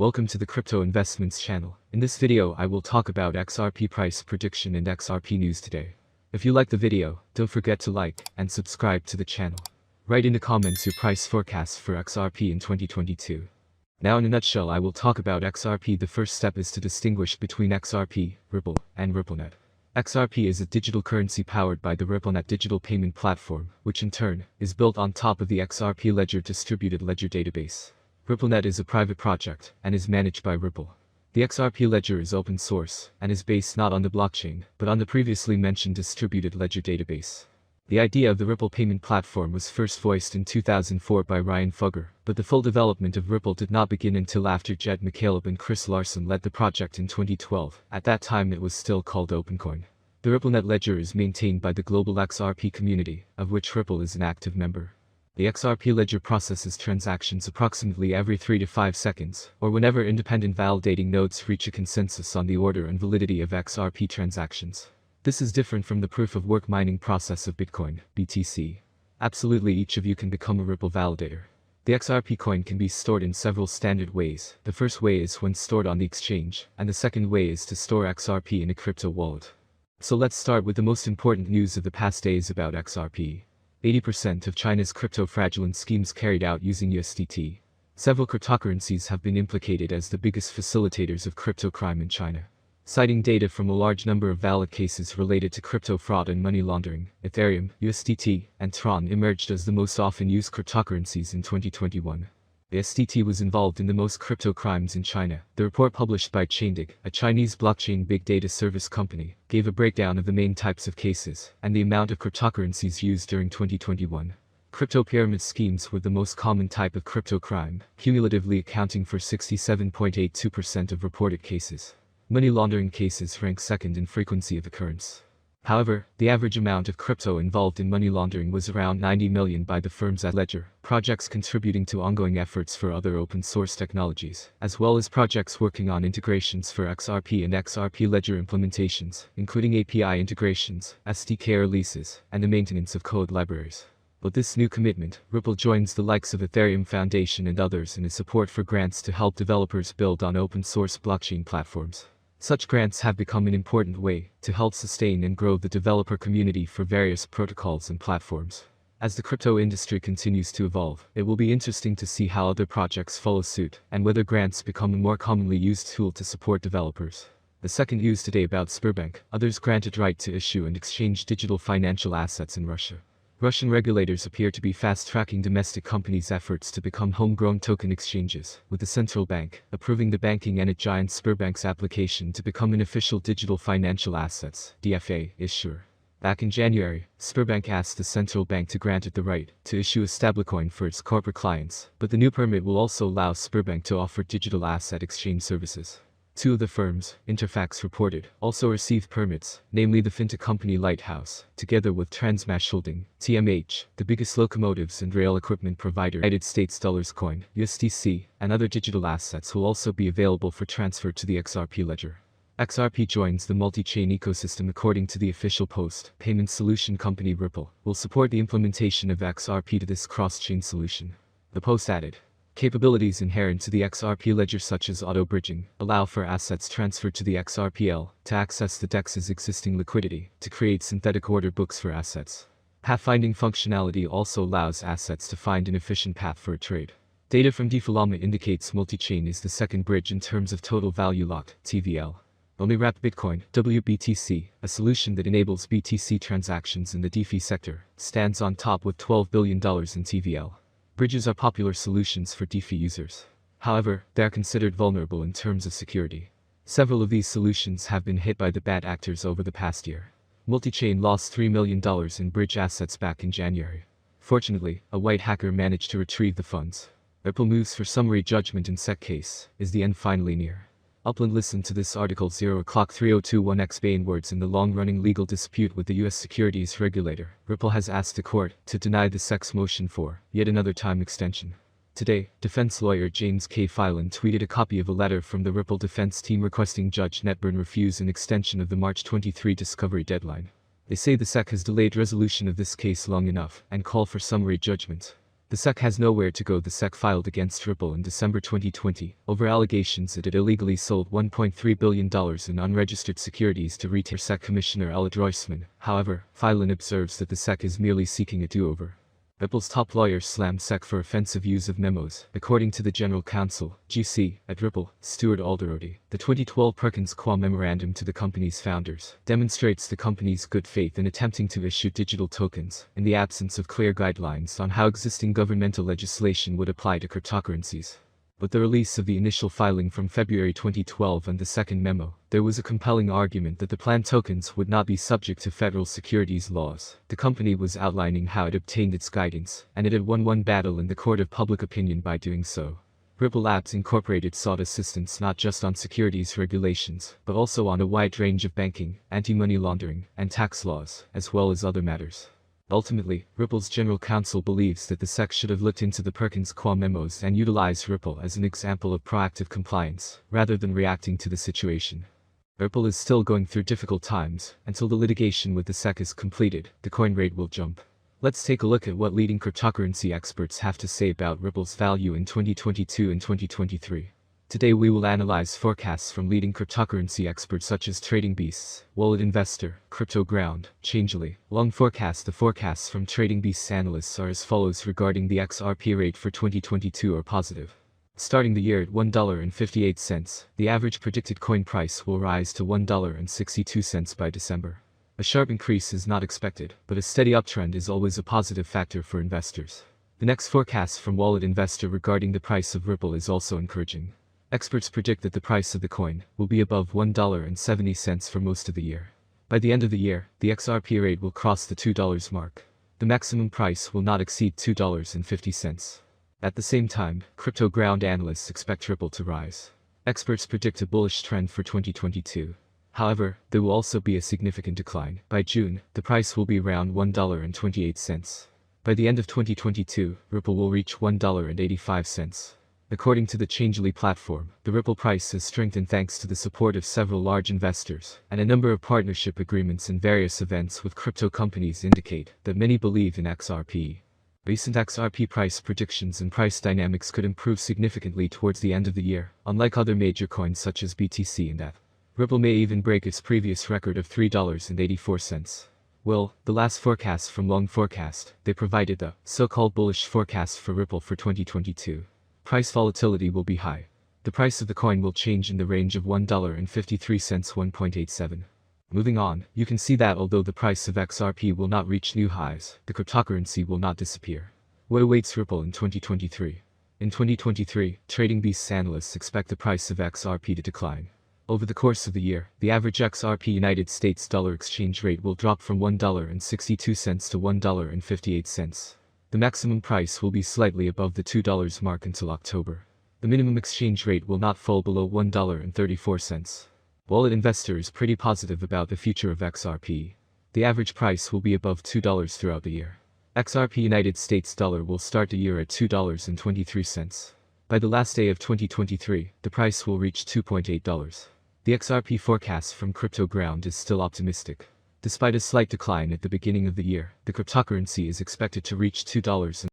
Welcome to the Crypto Investments channel. In this video I will talk about XRP price prediction and XRP news today. If you like the video, don't forget to like and subscribe to the channel. Write in the comments your price forecast for XRP in 2022. Now in a nutshell I will talk about XRP. The first step is to distinguish between XRP, Ripple, and RippleNet. XRP is a digital currency powered by the RippleNet digital payment platform, which in turn is built on top of the XRP Ledger distributed ledger database. RippleNet is a private project and is managed by Ripple. The XRP ledger is open source and is based not on the blockchain, but on the previously mentioned distributed ledger database. The idea of the Ripple payment platform was first voiced in 2004 by Ryan Fugger, but the full development of Ripple did not begin until after Jed McCaleb and Chris Larson led the project in 2012. At that time it was still called OpenCoin. The RippleNet ledger is maintained by the global XRP community, of which Ripple is an active member. The XRP ledger processes transactions approximately every 3 to 5 seconds, or whenever independent validating nodes reach a consensus on the order and validity of XRP transactions. This is different from the proof-of-work mining process of Bitcoin, BTC. Absolutely each of you can become a Ripple validator. The XRP coin can be stored in several standard ways. The first way is when stored on the exchange, and the second way is to store XRP in a crypto wallet. So let's start with the most important news of the past days about XRP. 80% of China's crypto fraudulent schemes carried out using USDT. Several cryptocurrencies have been implicated as the biggest facilitators of crypto crime in China. Citing data from a large number of valid cases related to crypto fraud and money laundering, Ethereum, USDT, and Tron emerged as the most often used cryptocurrencies in 2021. The USDT was involved in the most crypto crimes in China. The report published by Chaindig, a Chinese blockchain big data service company, gave a breakdown of the main types of cases and the amount of cryptocurrencies used during 2021. Crypto pyramid schemes were the most common type of crypto crime, cumulatively accounting for 67.82% of reported cases. Money laundering cases rank second in frequency of occurrence. However, the average amount of crypto involved in money laundering was around 90 million by the firms at Ledger, projects contributing to ongoing efforts for other open-source technologies, as well as projects working on integrations for XRP and XRP Ledger implementations, including API integrations, SDK releases, and the maintenance of code libraries. With this new commitment, Ripple joins the likes of Ethereum Foundation and others in its support for grants to help developers build on open-source blockchain platforms. Such grants have become an important way to help sustain and grow the developer community for various protocols and platforms. As the crypto industry continues to evolve, it will be interesting to see how other projects follow suit and whether grants become a more commonly used tool to support developers. The second news today about Sberbank, others granted right to issue and exchange digital financial assets in Russia. Russian regulators appear to be fast-tracking domestic companies' efforts to become homegrown token exchanges, with the central bank approving the banking and giant Sberbank's application to become an official digital financial assets (DFA) issuer. Back in January, Sberbank asked the central bank to grant it the right to issue a stablecoin for its corporate clients, but the new permit will also allow Sberbank to offer digital asset exchange services. Two of the firms, Interfax reported, also received permits, namely the fintech company Lighthouse, together with Transmash Holding, TMH, the biggest locomotives and rail equipment provider. United States dollars coin, USDC, and other digital assets will also be available for transfer to the XRP ledger. XRP joins the multi-chain ecosystem according to the official post. Payment solution company Ripple will support the implementation of XRP to this cross-chain solution. The post added, capabilities inherent to the XRP ledger such as auto-bridging allow for assets transferred to the XRPL to access the DEX's existing liquidity to create synthetic order books for assets. Pathfinding functionality also allows assets to find an efficient path for a trade. Data from Defalama indicates multi-chain is the second bridge in terms of total value locked, TVL. Only wrapped Bitcoin, WBTC, a solution that enables BTC transactions in the DeFi sector, stands on top with $12 billion in TVL. Bridges are popular solutions for DeFi users. However, they are considered vulnerable in terms of security. Several of these solutions have been hit by the bad actors over the past year. Multichain lost $3 million in bridge assets back in January. Fortunately, a white hacker managed to retrieve the funds. Ripple moves for summary judgment in SEC case. Is the end finally near? Upland listened to this article 0:3021 Bain words in the long-running legal dispute with the U.S. securities regulator. Ripple has asked the court to deny the SEC's motion for yet another time extension. Today, defense lawyer James K. Phelan tweeted a copy of a letter from the Ripple defense team requesting Judge Netburn refuse an extension of the March 23 discovery deadline. They say the SEC has delayed resolution of this case long enough and call for summary judgment. The SEC has nowhere to go. The SEC filed against Ripple in December 2020 over allegations that it illegally sold $1.3 billion in unregistered securities to retail. SEC Commissioner Elliot Roisman, however, Filin observes that the SEC is merely seeking a do-over. Ripple's top lawyer slammed SEC for offensive use of memos, according to the General Counsel, GC, at Ripple, Stuart Alderodi. The 2012 Perkins Coie memorandum to the company's founders demonstrates the company's good faith in attempting to issue digital tokens, in the absence of clear guidelines on how existing governmental legislation would apply to cryptocurrencies. With the release of the initial filing from February 2012 and the second memo, there was a compelling argument that the planned tokens would not be subject to federal securities laws. The company was outlining how it obtained its guidance, and it had won one battle in the court of public opinion by doing so. Ripple Labs Incorporated sought assistance not just on securities regulations, but also on a wide range of banking, anti-money laundering, and tax laws, as well as other matters. Ultimately, Ripple's general counsel believes that the SEC should have looked into the Perkins Coie memos and utilized Ripple as an example of proactive compliance, rather than reacting to the situation. Ripple is still going through difficult times. Until the litigation with the SEC is completed, the coin rate will jump. Let's take a look at what leading cryptocurrency experts have to say about Ripple's value in 2022 and 2023. Today we will analyze forecasts from leading cryptocurrency experts such as Trading Beasts, Wallet Investor, Crypto Ground, Changelly. Long forecast. The forecasts from Trading Beasts analysts are as follows regarding the XRP rate for 2022 are positive. Starting the year at $1.58, the average predicted coin price will rise to $1.62 by December. A sharp increase is not expected, but a steady uptrend is always a positive factor for investors. The next forecast from Wallet Investor regarding the price of Ripple is also encouraging. Experts predict that the price of the coin will be above $1.70 for most of the year. By the end of the year, the XRP rate will cross the $2 mark. The maximum price will not exceed $2.50. At the same time, Crypto Ground analysts expect Ripple to rise. Experts predict a bullish trend for 2022. However, there will also be a significant decline. By June, the price will be around $1.28. By the end of 2022, Ripple will reach $1.85. According to the Changelly platform, the Ripple price has strengthened thanks to the support of several large investors, and a number of partnership agreements and various events with crypto companies indicate that many believe in XRP. Recent XRP price predictions and price dynamics could improve significantly towards the end of the year, unlike other major coins such as BTC and ETH. Ripple may even break its previous record of $3.84. Well, the last forecast from Long Forecast, they provided the so-called bullish forecast for Ripple for 2022. Price volatility will be high. The price of the coin will change in the range of $1.53–1.87. Moving on, you can see that although the price of XRP will not reach new highs, the cryptocurrency will not disappear. What awaits Ripple in 2023? In 2023, Trading Beasts analysts expect the price of XRP to decline. Over the course of the year, the average XRP United States dollar exchange rate will drop from $1.62 to $1.58. The maximum price will be slightly above the $2 mark until October. The minimum exchange rate will not fall below $1.34. Wallet Investor is pretty positive about the future of XRP. The average price will be above $2 throughout the year. XRP United States dollar will start the year at $2.23. By the last day of 2023, the price will reach $2.8. The XRP forecast from Crypto Ground is still optimistic. Despite a slight decline at the beginning of the year, the cryptocurrency is expected to reach $2.